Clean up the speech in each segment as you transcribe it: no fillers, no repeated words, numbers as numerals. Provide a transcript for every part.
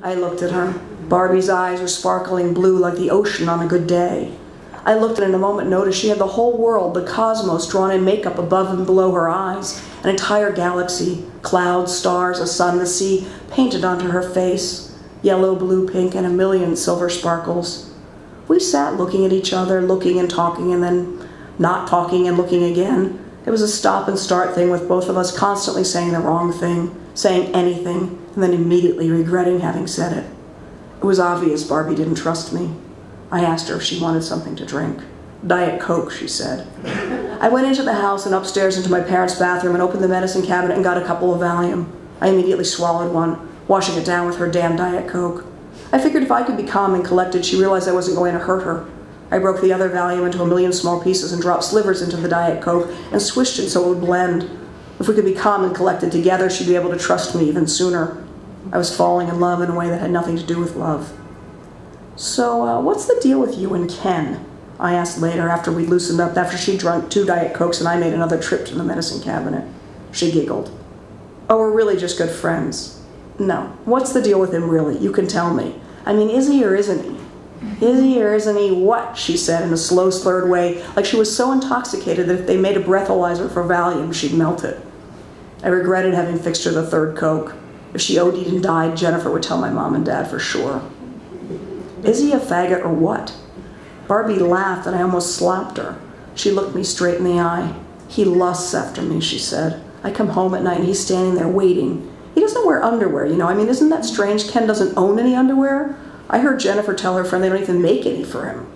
I looked at her. Barbie's eyes were sparkling blue like the ocean on a good day. I looked and in a moment noticed she had the whole world, the cosmos, drawn in makeup above and below her eyes, an entire galaxy, clouds, stars, a sun, the sea, painted onto her face, yellow, blue, pink, and a million silver sparkles. We sat looking at each other, looking and talking, and then not talking and looking again. It was a stop and start thing with both of us constantly saying the wrong thing, saying anything, and then immediately regretting having said it. It was obvious Barbie didn't trust me. I asked her if she wanted something to drink. Diet Coke, she said. I went into the house and upstairs into my parents' bathroom and opened the medicine cabinet and got a couple of Valium. I immediately swallowed one, washing it down with her damn Diet Coke. I figured if I could be calm and collected, she realized I wasn't going to hurt her. I broke the other Valium into a million small pieces and dropped slivers into the Diet Coke and swished it so it would blend. If we could be calm and collected together, she'd be able to trust me even sooner. I was falling in love in a way that had nothing to do with love. So, what's the deal with you and Ken? I asked later after we'd loosened up, after she'd drunk 2 Diet Cokes and I made another trip to the medicine cabinet. She giggled. Oh, we're really just good friends. No. What's the deal with him really? You can tell me. I mean, is he or isn't he? Is he or isn't he what? She said in a slow, slurred way, like she was so intoxicated that if they made a breathalyzer for Valium, she'd melt it. I regretted having fixed her the 3rd Coke. If she OD'd and died, Jennifer would tell my mom and dad for sure. Is he a faggot or what? Barbie laughed and I almost slapped her. She looked me straight in the eye. He lusts after me, she said. I come home at night and he's standing there waiting. He doesn't wear underwear, you know. I mean, isn't that strange? Ken doesn't own any underwear. I heard Jennifer tell her friend they don't even make any for him.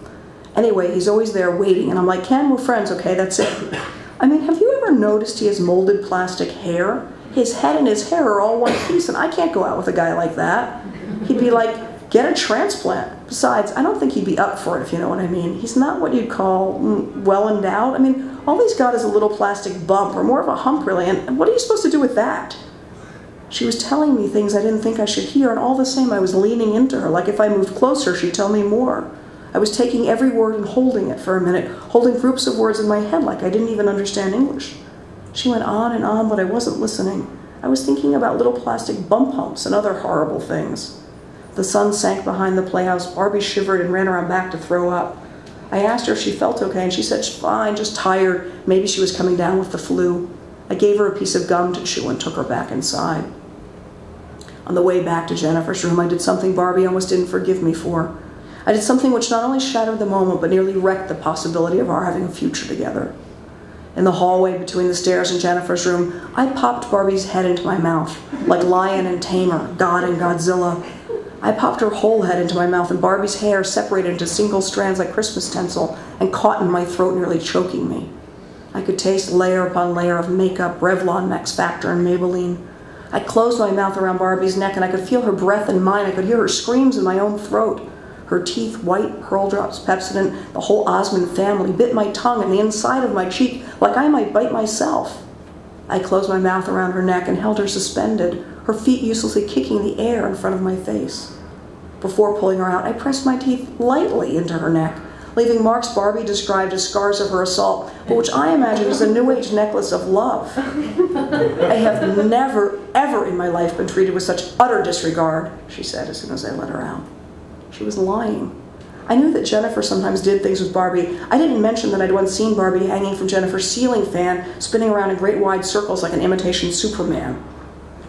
Anyway, he's always there waiting, and I'm like, Ken, we're friends, okay, that's it. I mean, have you ever noticed he has molded plastic hair? His head and his hair are all one piece, and I can't go out with a guy like that. He'd be like, get a transplant. Besides, I don't think he'd be up for it, if you know what I mean. He's not what you'd call well endowed. I mean, all he's got is a little plastic bump, or more of a hump, really, and what are you supposed to do with that? She was telling me things I didn't think I should hear, and all the same I was leaning into her, like if I moved closer, she'd tell me more. I was taking every word and holding it for a minute, holding groups of words in my head like I didn't even understand English. She went on, but I wasn't listening. I was thinking about little plastic bump humps and other horrible things. The sun sank behind the playhouse. Barbie shivered and ran around back to throw up. I asked her if she felt okay, and she said, fine, just tired. Maybe she was coming down with the flu. I gave her a piece of gum to chew and took her back inside. On the way back to Jennifer's room, I did something Barbie almost didn't forgive me for. I did something which not only shattered the moment, but nearly wrecked the possibility of our having a future together. In the hallway between the stairs and Jennifer's room, I popped Barbie's head into my mouth, like Lion and Tamer, God and Godzilla. I popped her whole head into my mouth, and Barbie's hair separated into single strands like Christmas tinsel and caught in my throat, nearly choking me. I could taste layer upon layer of makeup, Revlon, Max Factor, and Maybelline. I closed my mouth around Barbie's neck, and I could feel her breath in mine. I could hear her screams in my own throat. Her teeth, white, pearl drops, Pepsodent, the whole Osmond family, bit my tongue and the inside of my cheek like I might bite myself. I closed my mouth around her neck and held her suspended, her feet uselessly kicking the air in front of my face. Before pulling her out, I pressed my teeth lightly into her neck, leaving marks Barbie described as scars of her assault, but which I imagine is a New Age necklace of love. I have never, ever in my life been treated with such utter disregard, she said as soon as I let her out. She was lying. I knew that Jennifer sometimes did things with Barbie. I didn't mention that I'd once seen Barbie hanging from Jennifer's ceiling fan, spinning around in great wide circles like an imitation Superman.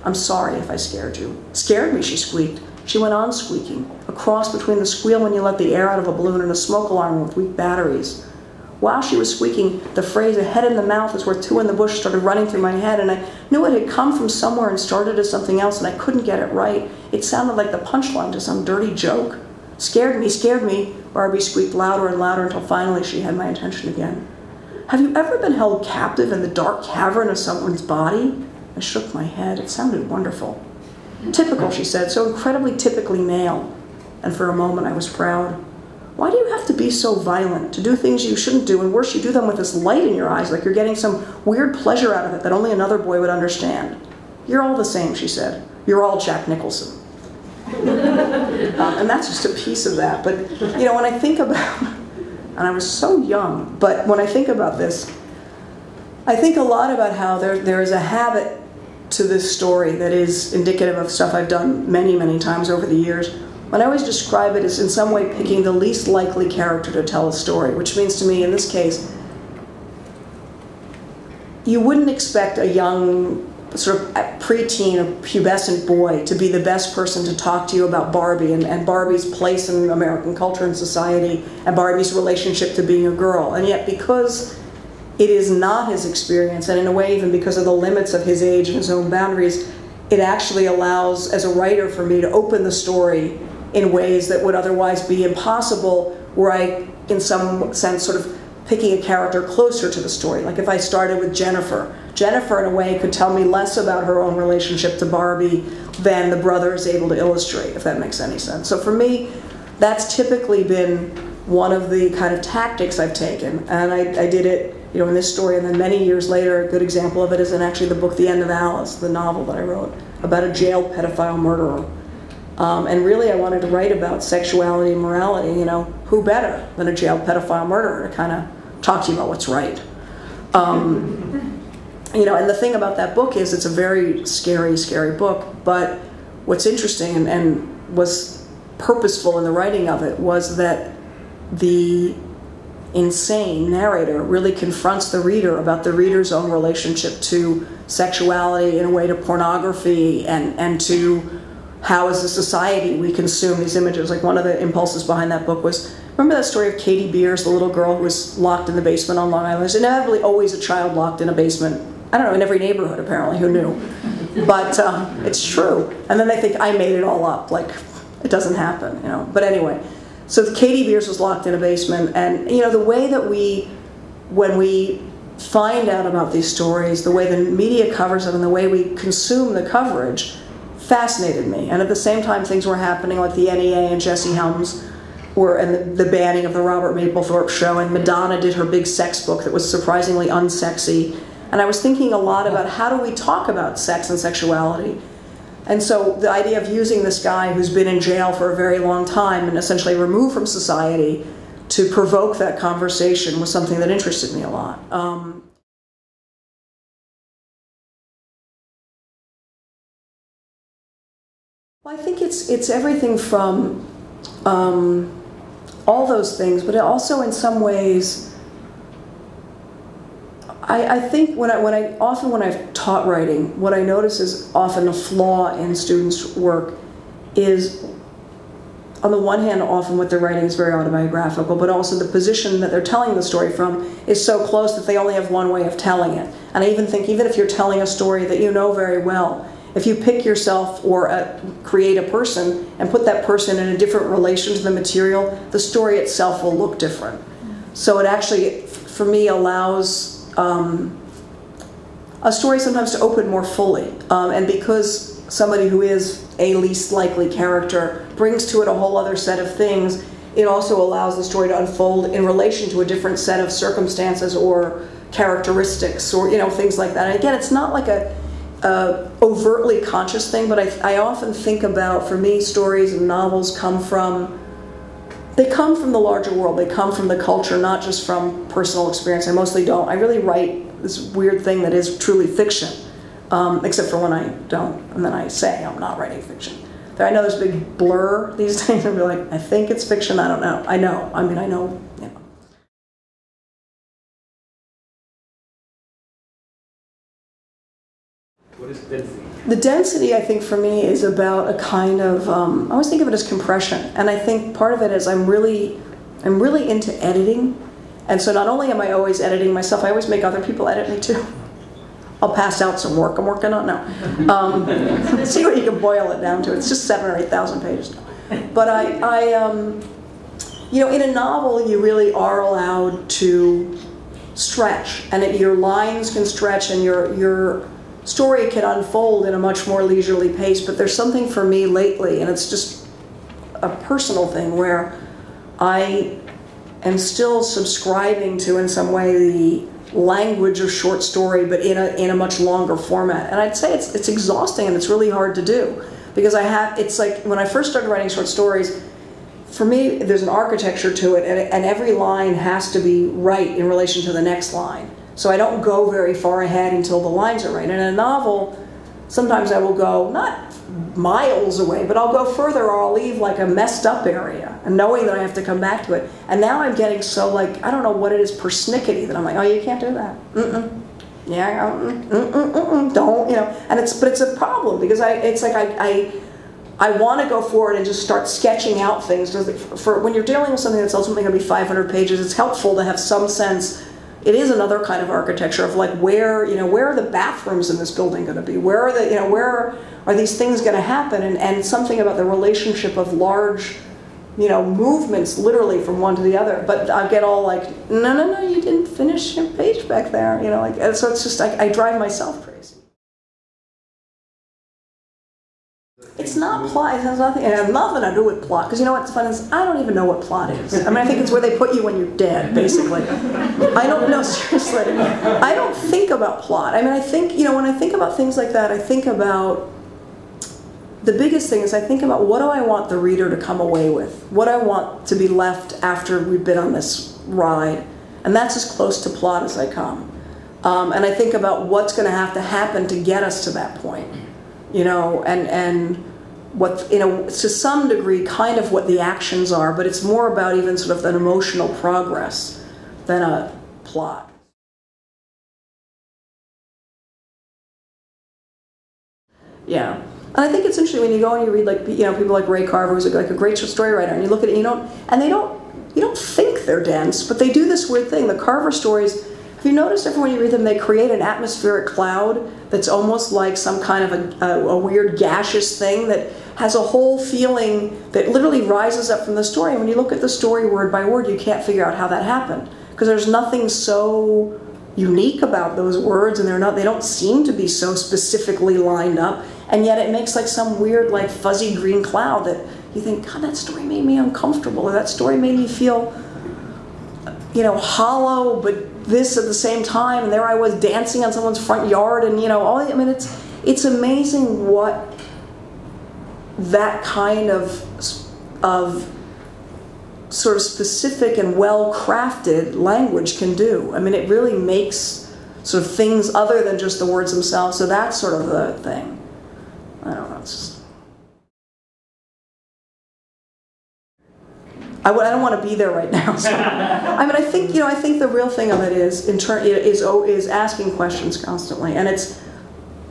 I'm sorry if I scared you. Scared me, she squeaked. She went on squeaking, a cross between the squeal when you let the air out of a balloon and a smoke alarm with weak batteries. While she was squeaking, the phrase, a head in the mouth is worth two in the bush, started running through my head, and I knew it had come from somewhere and started as something else, and I couldn't get it right. It sounded like the punchline to some dirty joke. Scared me, Barbie squeaked louder and louder until finally she had my attention again. Have you ever been held captive in the dark cavern of someone's body? I shook my head. It sounded wonderful. Typical, she said, so incredibly typically male. And for a moment I was proud. Why do you have to be so violent, to do things you shouldn't do, and worse, you do them with this light in your eyes, like you're getting some weird pleasure out of it that only another boy would understand? You're all the same, she said. You're all Jack Nicholson. And that's just a piece of that. But, you know, when I think about, and I was so young, but when I think about this, I think a lot about how there is a habit to this story that is indicative of stuff I've done many, many times over the years. And I always describe it as in some way picking the least likely character to tell a story, which means to me, in this case, you wouldn't expect a young, sort of preteen or pubescent boy to be the best person to talk to you about Barbie and Barbie's place in American culture and society and Barbie's relationship to being a girl. And yet, because it is not his experience, and in a way even because of the limits of his age and his own boundaries, it actually allows, as a writer, for me to open the story in ways that would otherwise be impossible, were I, in some sense, sort of picking a character closer to the story. Like if I started with Jennifer. Jennifer, in a way, could tell me less about her own relationship to Barbie than the brother is able to illustrate, if that makes any sense. So for me, that's typically been one of the kind of tactics I've taken. And I did it, you know, in this story, and then many years later, a good example of it is in actually the book The End of Alice, the novel that I wrote about a jailed pedophile murderer. And really, I wanted to write about sexuality and morality. You know, who better than a jailed pedophile murderer to kind of talk to you about what's right? You know, and the thing about that book is it's a very scary, scary book. But what's interesting and was purposeful in the writing of it was that the insane narrator really confronts the reader about the reader's own relationship to sexuality, in a way to pornography, and to how as a society we consume these images. Like one of the impulses behind that book was, remember that story of Katie Beers, the little girl who was locked in the basement on Long Island? There's inevitably always a child locked in a basement, I don't know, in every neighborhood apparently, who knew? But it's true. And then they think, I made it all up, like it doesn't happen, you know. But anyway, so Katie Beers was locked in a basement, and you know, the way that when we find out about these stories, the way the media covers them and the way we consume the coverage, fascinated me. And at the same time, things were happening like the NEA and Jesse Helms and the banning of the Robert Mapplethorpe show, and Madonna did her big sex book that was surprisingly unsexy. And I was thinking a lot about how do we talk about sex and sexuality. And so the idea of using this guy who's been in jail for a very long time and essentially removed from society to provoke that conversation was something that interested me a lot. Well, I think it's everything from all those things, but it also in some ways, I think when I've taught writing, what I notice is often a flaw in students' work is, on the one hand, often what they're writing is very autobiographical, but also the position that they're telling the story from is so close that they only have one way of telling it. And I even think, even if you're telling a story that you know very well, if you pick yourself or create a person and put that person in a different relation to the material, the story itself will look different. So it actually, for me, allows a story sometimes to open more fully. And because somebody who is a least likely character brings to it a whole other set of things, it also allows the story to unfold in relation to a different set of circumstances or characteristics, or things like that. And again, it's not like a overtly conscious thing, but I often think about, for me, stories and novels come from the larger world. They come from the culture, not just from personal experience. I mostly don't. I really write this weird thing that is truly fiction, except for when I don't, and then I say I'm not writing fiction. I know there's a big blur these days. I'll be like, I think it's fiction. I don't know. I know. I mean, I know. What is density? The density, I think, for me, is about a kind of, I always think of it as compression. And I think part of it is I'm really into editing. And so not only am I always editing myself, I always make other people edit me too. I'll pass out some work I'm working on now. See what you can boil it down to. It's just 7,000 or 8,000 pages now. But in a novel, you really are allowed to stretch. And your lines can stretch, and your story can unfold in a much more leisurely pace. But there's something for me lately, and it's just a personal thing, where I am still subscribing to, in some way, the language of short story, but in a much longer format. And I'd say it's exhausting, and it's really hard to do, because it's like when I first started writing short stories, for me there's an architecture to it, and every line has to be right in relation to the next line. So I don't go very far ahead until the lines are right. And in a novel, sometimes I will go, not miles away, but I'll go further, or I'll leave like a messed up area, and knowing that I have to come back to it. And now I'm getting so like, I don't know what it is, persnickety, that I'm like, oh, you can't do that. Yeah, don't, you know. And but it's a problem, because it's like I want to go forward and just start sketching out things. For when you're dealing with something that's ultimately going to be 500 pages, it's helpful to have some sense. It is another kind of architecture of like where are the bathrooms in this building going to be? Where are the, where are these things going to happen? And something about the relationship of large, movements literally from one to the other. But I get all like, no, you didn't finish your page back there, like, and so it's just I drive myself crazy. It's not plot. It has nothing. It has nothing to do with plot. Because you know what's fun is I don't even know what plot is. I mean, I think it's where they put you when you're dead, basically. I don't know, seriously. I don't think about plot. I mean, I think when I think about things like that, I think about the biggest thing is I think about what do I want the reader to come away with? What I want to be left after we've been on this ride, and that's as close to plot as I come. And I think about what's going to have to happen to get us to that point. And what, to some degree, kind of what the actions are, but it's more about even sort of an emotional progress than a plot. Yeah. And I think it's interesting when you go and you read, like, people like Ray Carver, who's like a great story writer, and you look at it, you don't think they're dense, but they do this weird thing. The Carver stories, have you noticed every when you read them, they create an atmospheric cloud that's almost like some kind of a weird gaseous thing that has a whole feeling that literally rises up from the story. And when you look at the story word by word, you can't figure out how that happened, because there's nothing so unique about those words, and they don't seem to be so specifically lined up, and yet it makes like some weird like fuzzy green cloud that you think, God, that story made me uncomfortable, or that story made me feel hollow, but this at the same time, and there I was dancing on someone's front yard, and I mean, it's amazing what that kind of sort of specific and well-crafted language can do. I mean, it really makes sort of things other than just the words themselves. So that's sort of the thing. I don't know. It's just, I don't want to be there right now. So. I mean, I think the real thing of it is asking questions constantly, and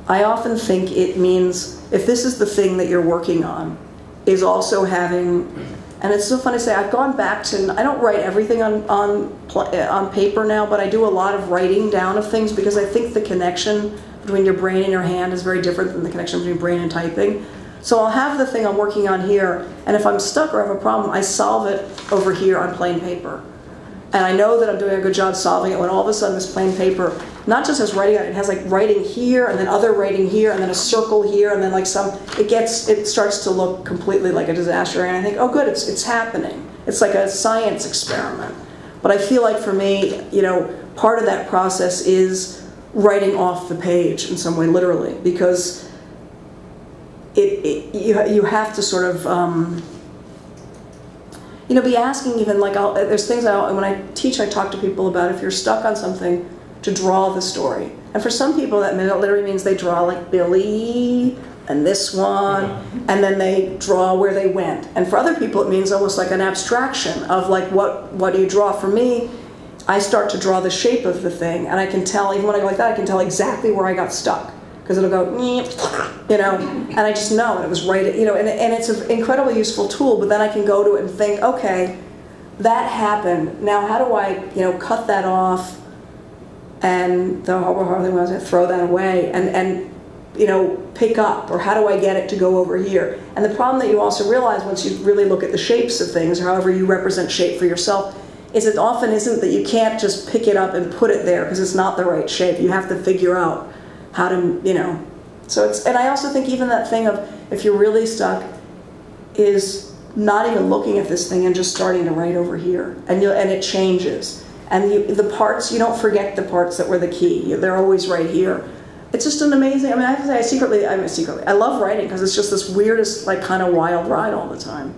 I often think it means if this is the thing that you're working on, is also having, and it's so funny to say, I've gone back to, I don't write everything on paper now, but I do a lot of writing down of things, because I think the connection between your brain and your hand is very different than the connection between brain and typing. So I'll have the thing I'm working on here, and if I'm stuck or have a problem, I solve it over here on plain paper. And I know that I'm doing a good job solving it when all of a sudden this plain paper not just has writing on it, it has like writing here, and then other writing here, and then a circle here, and then like it starts to look completely like a disaster, and I think, oh good, it's happening. It's like a science experiment. But I feel like for me, part of that process is writing off the page in some way, literally, because you have to sort of be asking, even like, there's things when I teach, I talk to people about, if you're stuck on something, to draw the story. And for some people that literally means they draw like Billy and this one, and then they draw where they went. And for other people it means almost like an abstraction of like, what do you draw? For me, I start to draw the shape of the thing, and I can tell, even when I go like that, I can tell exactly where I got stuck. Because it'll go, and I just know, and it was right, and it's an incredibly useful tool, but then I can go to it and think, okay, that happened, now how do I, cut that off, and throw that away, and pick up, or how do I get it to go over here? And the problem that you also realize once you really look at the shapes of things, or however you represent shape for yourself, is it often isn't that you can't just pick it up and put it there, because it's not the right shape. You have to figure out how to, so it's, and I also think even that thing of, if you're really stuck, is not even looking at this thing and just starting to write over here, and it changes. And the parts, you don't forget the parts that were the key. They're always right here. It's just an amazing, I mean, I have to say, I love writing, because it's just this weirdest, like, kind of wild ride all the time.